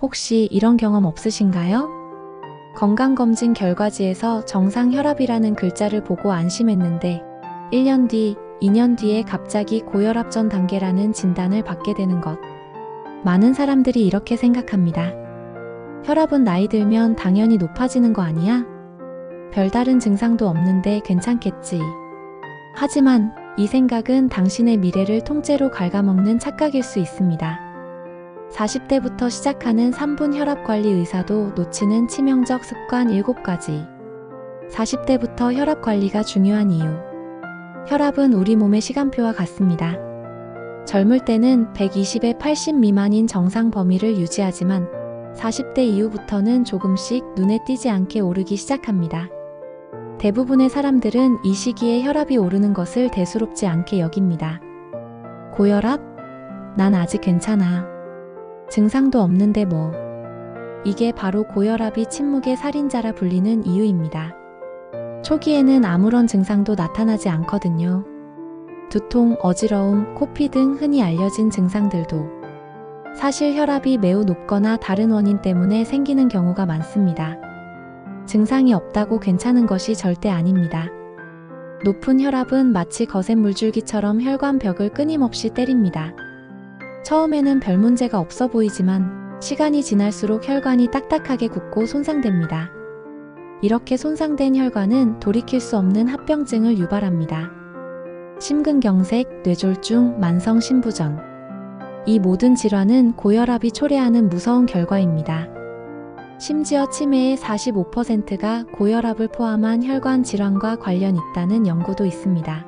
혹시 이런 경험 없으신가요? 건강검진 결과지에서 정상 혈압이라는 글자를 보고 안심했는데 1년 뒤, 2년 뒤에 갑자기 고혈압 전 단계라는 진단을 받게 되는 것. 많은 사람들이 이렇게 생각합니다. 혈압은 나이 들면 당연히 높아지는 거 아니야? 별다른 증상도 없는데 괜찮겠지. 하지만 이 생각은 당신의 미래를 통째로 갉아먹는 착각일 수 있습니다. 40대부터 시작하는 3분 혈압 관리 의사도 놓치는 치명적 습관 7가지. 40대부터 혈압 관리가 중요한 이유. 혈압은 우리 몸의 시간표와 같습니다. 젊을 때는 120에 80 미만인 정상 범위를 유지하지만 40대 이후부터는 조금씩 눈에 띄지 않게 오르기 시작합니다. 대부분의 사람들은 이 시기에 혈압이 오르는 것을 대수롭지 않게 여깁니다. 고혈압? 난 아직 괜찮아. 증상도 없는데 뭐. 이게 바로 고혈압이 침묵의 살인자라 불리는 이유입니다. 초기에는 아무런 증상도 나타나지 않거든요. 두통, 어지러움, 코피 등 흔히 알려진 증상들도 사실 혈압이 매우 높거나 다른 원인 때문에 생기는 경우가 많습니다. 증상이 없다고 괜찮은 것이 절대 아닙니다. 높은 혈압은 마치 거센 물줄기처럼 혈관 벽을 끊임없이 때립니다. 처음에는 별 문제가 없어 보이지만 시간이 지날수록 혈관이 딱딱하게 굳고 손상됩니다. 이렇게 손상된 혈관은 돌이킬 수 없는 합병증을 유발합니다. 심근경색, 뇌졸중, 만성심부전. 이 모든 질환은 고혈압이 초래하는 무서운 결과입니다. 심지어 치매의 45%가 고혈압을 포함한 혈관 질환과 관련 있다는 연구도 있습니다.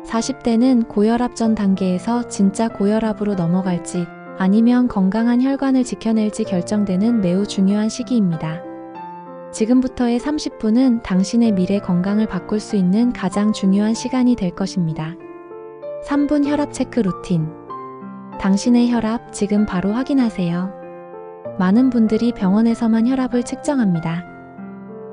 40대는 고혈압 전 단계에서 진짜 고혈압으로 넘어갈지 아니면 건강한 혈관을 지켜낼지 결정되는 매우 중요한 시기입니다. 지금부터의 30분은 당신의 미래 건강을 바꿀 수 있는 가장 중요한 시간이 될 것입니다. 3분 혈압 체크 루틴. 당신의 혈압 지금 바로 확인하세요. 많은 분들이 병원에서만 혈압을 측정합니다.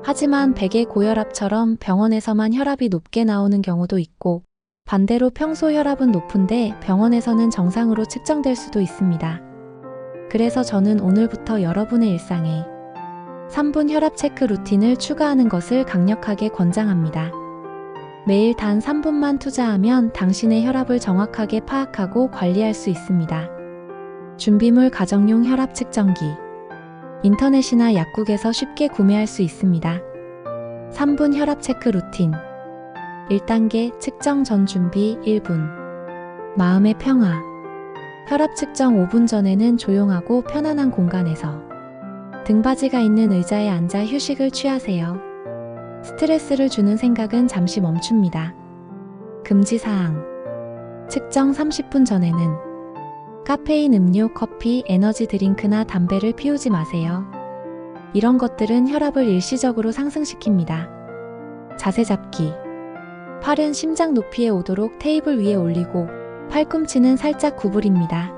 하지만 백의 고혈압처럼 병원에서만 혈압이 높게 나오는 경우도 있고 반대로 평소 혈압은 높은데 병원에서는 정상으로 측정될 수도 있습니다. 그래서 저는 오늘부터 여러분의 일상에 3분 혈압 체크 루틴을 추가하는 것을 강력하게 권장합니다. 매일 단 3분만 투자하면 당신의 혈압을 정확하게 파악하고 관리할 수 있습니다. 준비물 가정용 혈압 측정기. 인터넷이나 약국에서 쉽게 구매할 수 있습니다. 3분 혈압 체크 루틴. 1단계 측정 전 준비 1분. 마음의 평화. 혈압 측정 5분 전에는 조용하고 편안한 공간에서 등받이가 있는 의자에 앉아 휴식을 취하세요. 스트레스를 주는 생각은 잠시 멈춥니다. 금지사항. 측정 30분 전에는 카페인 음료, 커피, 에너지 드링크나 담배를 피우지 마세요. 이런 것들은 혈압을 일시적으로 상승시킵니다. 자세 잡기. 팔은 심장 높이에 오도록 테이블 위에 올리고 팔꿈치는 살짝 구부립니다.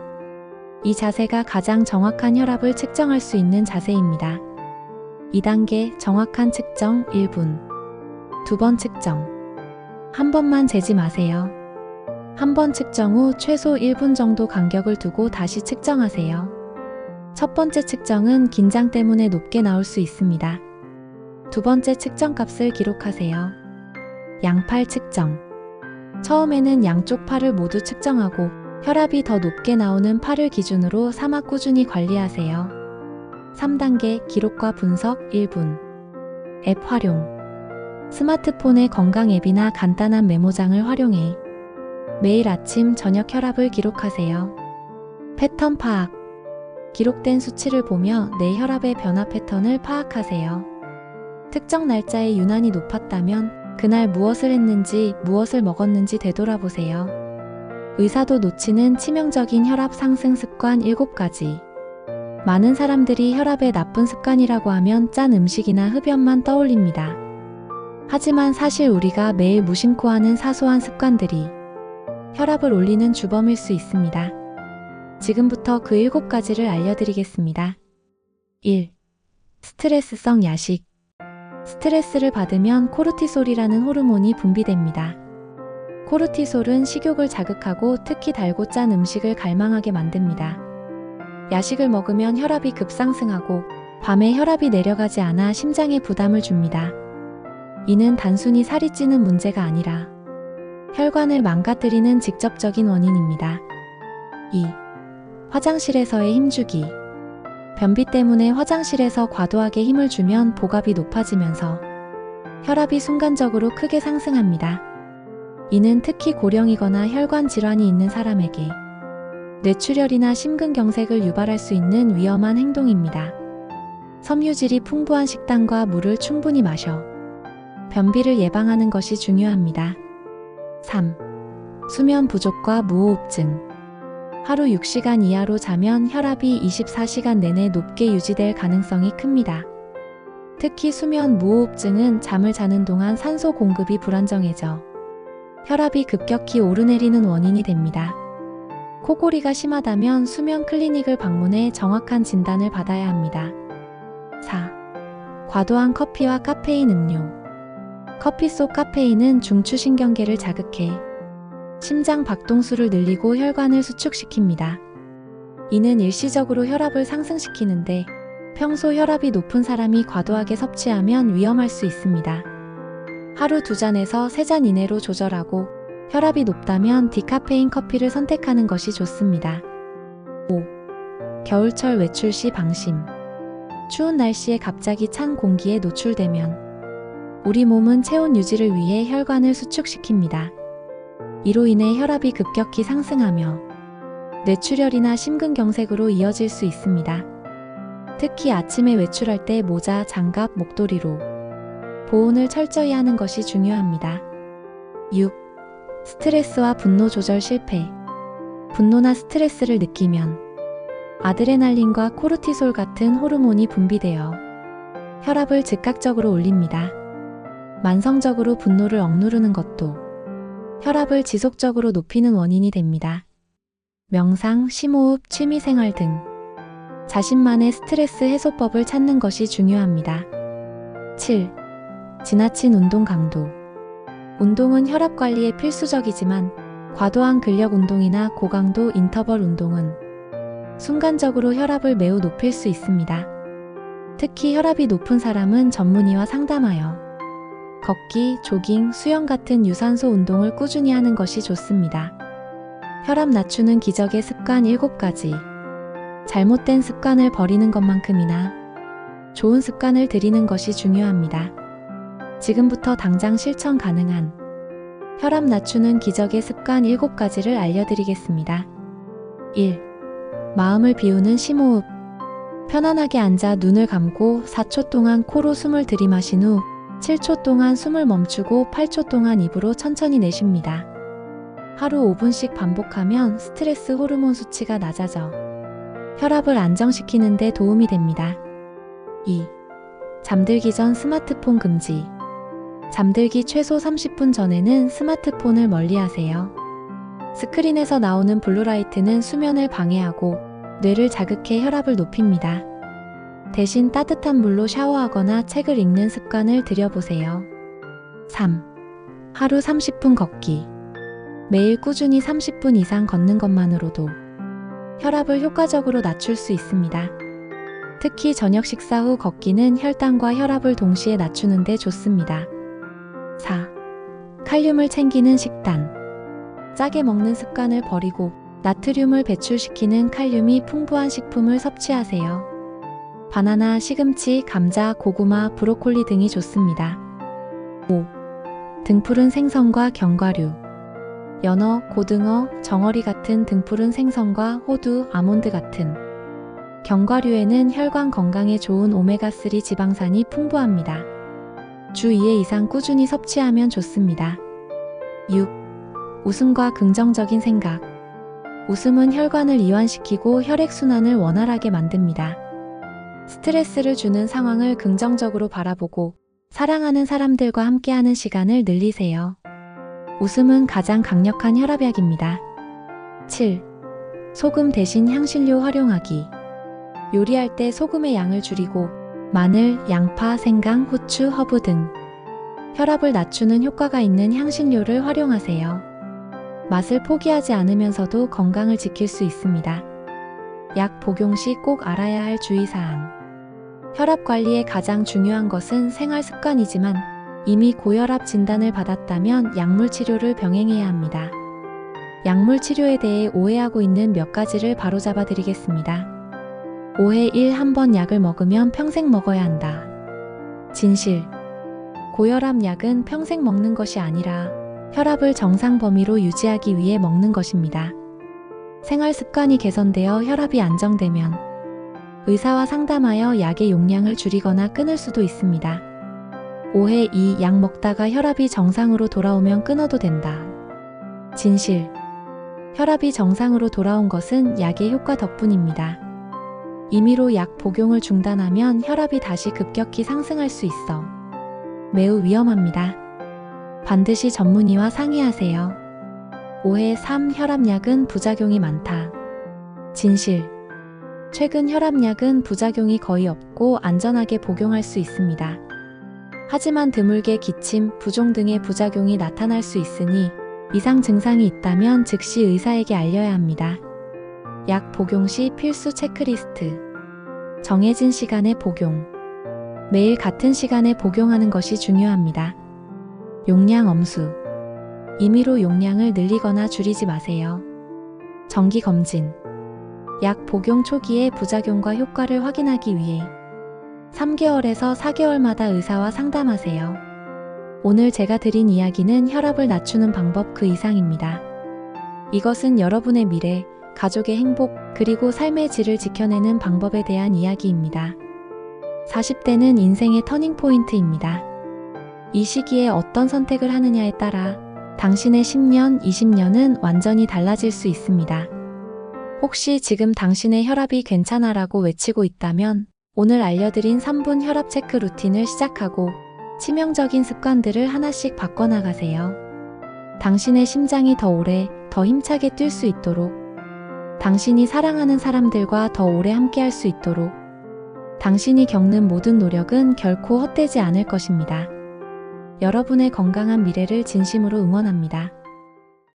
이 자세가 가장 정확한 혈압을 측정할 수 있는 자세입니다. 2단계 정확한 측정 1분. 2번 측정. 한 번만 재지 마세요. 한 번 측정 후 최소 1분 정도 간격을 두고 다시 측정하세요. 첫 번째 측정은 긴장 때문에 높게 나올 수 있습니다. 두 번째 측정 값을 기록하세요. 양팔 측정. 처음에는 양쪽 팔을 모두 측정하고 혈압이 더 높게 나오는 팔을 기준으로 3화 꾸준히 관리하세요. 3단계 기록과 분석 1분. 앱 활용. 스마트폰의 건강 앱이나 간단한 메모장을 활용해 매일 아침 저녁 혈압을 기록하세요. 패턴 파악. 기록된 수치를 보며 내 혈압의 변화 패턴을 파악하세요. 특정 날짜에 유난히 높았다면 그날 무엇을 했는지, 무엇을 먹었는지 되돌아보세요. 의사도 놓치는 치명적인 혈압 상승 습관 7가지. 많은 사람들이 혈압의 나쁜 습관이라고 하면 짠 음식이나 흡연만 떠올립니다. 하지만 사실 우리가 매일 무심코 하는 사소한 습관들이 혈압을 올리는 주범일 수 있습니다. 지금부터 그 7가지를 알려드리겠습니다. 1. 스트레스성 야식. 스트레스를 받으면 코르티솔이라는 호르몬이 분비됩니다. 코르티솔은 식욕을 자극하고 특히 달고 짠 음식을 갈망하게 만듭니다. 야식을 먹으면 혈압이 급상승하고 밤에 혈압이 내려가지 않아 심장에 부담을 줍니다. 이는 단순히 살이 찌는 문제가 아니라 혈관을 망가뜨리는 직접적인 원인입니다. 2. 화장실에서의 힘주기. 변비 때문에 화장실에서 과도하게 힘을 주면 복압이 높아지면서 혈압이 순간적으로 크게 상승합니다. 이는 특히 고령이거나 혈관 질환이 있는 사람에게 뇌출혈이나 심근경색을 유발할 수 있는 위험한 행동입니다. 섬유질이 풍부한 식단과 물을 충분히 마셔 변비를 예방하는 것이 중요합니다. 3. 수면 부족과 무호흡증. 하루 6시간 이하로 자면 혈압이 24시간 내내 높게 유지될 가능성이 큽니다. 특히 수면 무호흡증은 잠을 자는 동안 산소 공급이 불안정해져 혈압이 급격히 오르내리는 원인이 됩니다. 코골이가 심하다면 수면 클리닉을 방문해 정확한 진단을 받아야 합니다. 4. 과도한 커피와 카페인 음료. 커피 속 카페인은 중추신경계를 자극해 심장 박동수를 늘리고 혈관을 수축시킵니다. 이는 일시적으로 혈압을 상승시키는데 평소 혈압이 높은 사람이 과도하게 섭취하면 위험할 수 있습니다. 하루 2잔에서 3잔 이내로 조절하고 혈압이 높다면 디카페인 커피를 선택하는 것이 좋습니다. 5. 겨울철 외출 시 방심. 추운 날씨에 갑자기 찬 공기에 노출되면 우리 몸은 체온 유지를 위해 혈관을 수축시킵니다. 이로 인해 혈압이 급격히 상승하며 뇌출혈이나 심근경색으로 이어질 수 있습니다. 특히 아침에 외출할 때 모자, 장갑, 목도리로 보온을 철저히 하는 것이 중요합니다. 6. 스트레스와 분노 조절 실패. 분노나 스트레스를 느끼면 아드레날린과 코르티솔 같은 호르몬이 분비되어 혈압을 즉각적으로 올립니다. 만성적으로 분노를 억누르는 것도 혈압을 지속적으로 높이는 원인이 됩니다. 명상, 심호흡, 취미생활 등 자신만의 스트레스 해소법을 찾는 것이 중요합니다. 7. 지나친 운동 강도. 운동은 혈압 관리에 필수적이지만 과도한 근력 운동이나 고강도 인터벌 운동은 순간적으로 혈압을 매우 높일 수 있습니다. 특히 혈압이 높은 사람은 전문의와 상담하여 걷기, 조깅, 수영 같은 유산소 운동을 꾸준히 하는 것이 좋습니다. 혈압 낮추는 기적의 습관 7가지. 잘못된 습관을 버리는 것만큼이나 좋은 습관을 들이는 것이 중요합니다. 지금부터 당장 실천 가능한 혈압 낮추는 기적의 습관 7가지를 알려드리겠습니다. 1. 마음을 비우는 심호흡. 편안하게 앉아 눈을 감고 4초 동안 코로 숨을 들이마신 후 7초 동안 숨을 멈추고 8초 동안 입으로 천천히 내쉽니다. 하루 5분씩 반복하면 스트레스 호르몬 수치가 낮아져 혈압을 안정시키는 데 도움이 됩니다. 2. 잠들기 전 스마트폰 금지. 잠들기 최소 30분 전에는 스마트폰을 멀리하세요. 스크린에서 나오는 블루라이트는 수면을 방해하고 뇌를 자극해 혈압을 높입니다. 대신 따뜻한 물로 샤워하거나 책을 읽는 습관을 들여보세요. 3. 하루 30분 걷기. 매일 꾸준히 30분 이상 걷는 것만으로도 혈압을 효과적으로 낮출 수 있습니다. 특히 저녁 식사 후 걷기는 혈당과 혈압을 동시에 낮추는 데 좋습니다. 4. 칼륨을 챙기는 식단. 짜게 먹는 습관을 버리고 나트륨을 배출시키는 칼륨이 풍부한 식품을 섭취하세요. 바나나, 시금치, 감자, 고구마, 브로콜리 등이 좋습니다. 5. 등푸른 생선과 견과류. 연어, 고등어, 정어리 같은 등푸른 생선과 호두, 아몬드 같은 견과류에는 혈관 건강에 좋은 오메가3 지방산이 풍부합니다. 주 2회 이상 꾸준히 섭취하면 좋습니다. 6. 웃음과 긍정적인 생각. 웃음은 혈관을 이완시키고 혈액순환을 원활하게 만듭니다. 스트레스를 주는 상황을 긍정적으로 바라보고 사랑하는 사람들과 함께하는 시간을 늘리세요. 웃음은 가장 강력한 혈압약입니다. 7. 소금 대신 향신료 활용하기. 요리할 때 소금의 양을 줄이고 마늘, 양파, 생강, 후추, 허브 등 혈압을 낮추는 효과가 있는 향신료를 활용하세요. 맛을 포기하지 않으면서도 건강을 지킬 수 있습니다. 약 복용 시 꼭 알아야 할 주의사항. 혈압 관리에 가장 중요한 것은 생활 습관이지만 이미 고혈압 진단을 받았다면 약물 치료를 병행해야 합니다. 약물 치료에 대해 오해하고 있는 몇 가지를 바로잡아 드리겠습니다. 오해 1. 한 번 약을 먹으면 평생 먹어야 한다. 진실. 고혈압 약은 평생 먹는 것이 아니라 혈압을 정상 범위로 유지하기 위해 먹는 것입니다. 생활 습관이 개선되어 혈압이 안정되면 의사와 상담하여 약의 용량을 줄이거나 끊을 수도 있습니다. 오해 2. 약 먹다가 혈압이 정상으로 돌아오면 끊어도 된다. 진실. 혈압이 정상으로 돌아온 것은 약의 효과 덕분입니다. 임의로 약 복용을 중단하면 혈압이 다시 급격히 상승할 수 있어 매우 위험합니다. 반드시 전문의와 상의하세요. 오해 3. 혈압약은 부작용이 많다. 진실. 최근 혈압약은 부작용이 거의 없고 안전하게 복용할 수 있습니다. 하지만 드물게 기침, 부종 등의 부작용이 나타날 수 있으니 이상 증상이 있다면 즉시 의사에게 알려야 합니다. 약 복용 시 필수 체크리스트. 정해진 시간에 복용. 매일 같은 시간에 복용하는 것이 중요합니다. 용량 엄수. 임의로 용량을 늘리거나 줄이지 마세요. 정기 검진. 약 복용 초기의 부작용과 효과를 확인하기 위해 3개월에서 4개월마다 의사와 상담하세요. 오늘 제가 드린 이야기는 혈압을 낮추는 방법 그 이상입니다. 이것은 여러분의 미래, 가족의 행복, 그리고 삶의 질을 지켜내는 방법에 대한 이야기입니다. 40대는 인생의 터닝포인트입니다. 이 시기에 어떤 선택을 하느냐에 따라 당신의 10년, 20년은 완전히 달라질 수 있습니다. 혹시 지금 당신의 혈압이 괜찮아라고 외치고 있다면 오늘 알려드린 3분 혈압 체크 루틴을 시작하고 치명적인 습관들을 하나씩 바꿔나가세요. 당신의 심장이 더 오래, 더 힘차게 뛸 수 있도록, 당신이 사랑하는 사람들과 더 오래 함께할 수 있도록, 당신이 겪는 모든 노력은 결코 헛되지 않을 것입니다. 여러분의 건강한 미래를 진심으로 응원합니다.